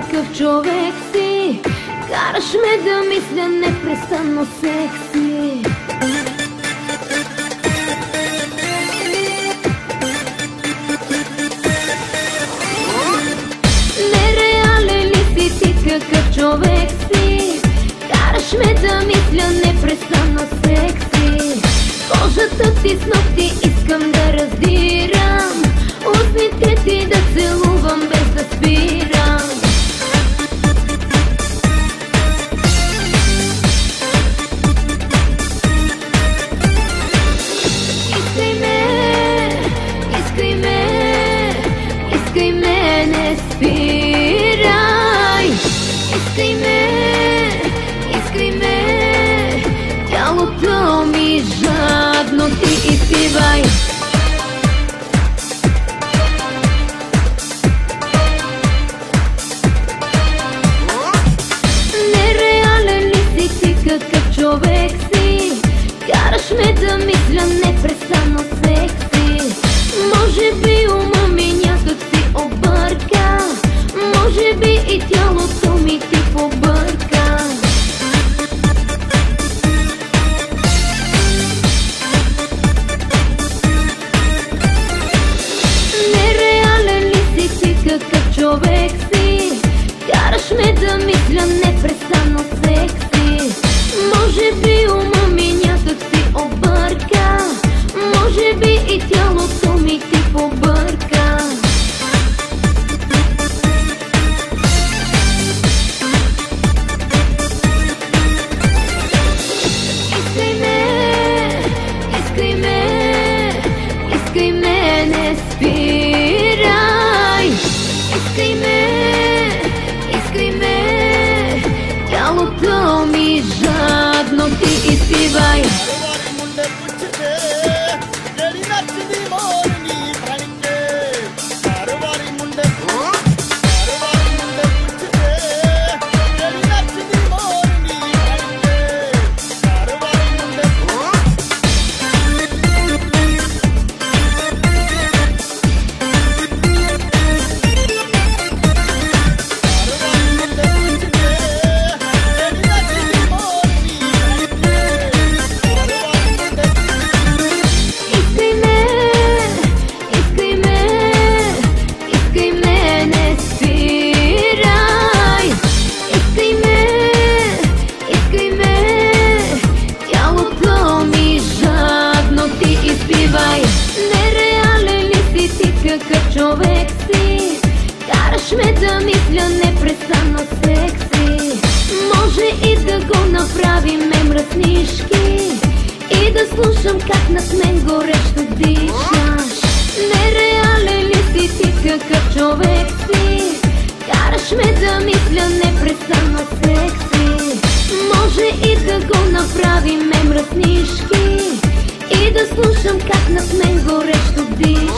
какъв човек си. Караш ме да мисля непрестанно секси. Нереален ли си ти, какъв човек си? Караш ме да мисля непрестанно секси. Кожата ти с ногти искам да раздирам, устните ти да целувам без да спирам. Искай ме, искай ме, искай ме, не спирай. Искай ме, искай ме, тялото ми жадно ти изпивай. Нереален ли си ти, какъв човек си? Караш ме да мисля непрестанно секси. Може би ума ми някак си обърка, може би и тялото ми ти побърка. Нереален ли си ти, какъв човек си? Караш ме да мисля непрестанно секси. Може би ума ми някак си обърка, може би и тялото ми ти побърка. Искай ме, искай ме, искай ме, не спирай. Искай ме, искай ме, тялото ми жадно ти изпивай. Нереален ли си ти, какъв човек си? Караш ме да мисля непрестанно секси. Може и да го направим мръснишки и да слушам как над мен горещо дишаш. Нереален ли си ти, какъв човек си? Караш ме да мисля непрестанно секси. Може и да го направим мръснишки и да слушам как над мен горещо дишаш.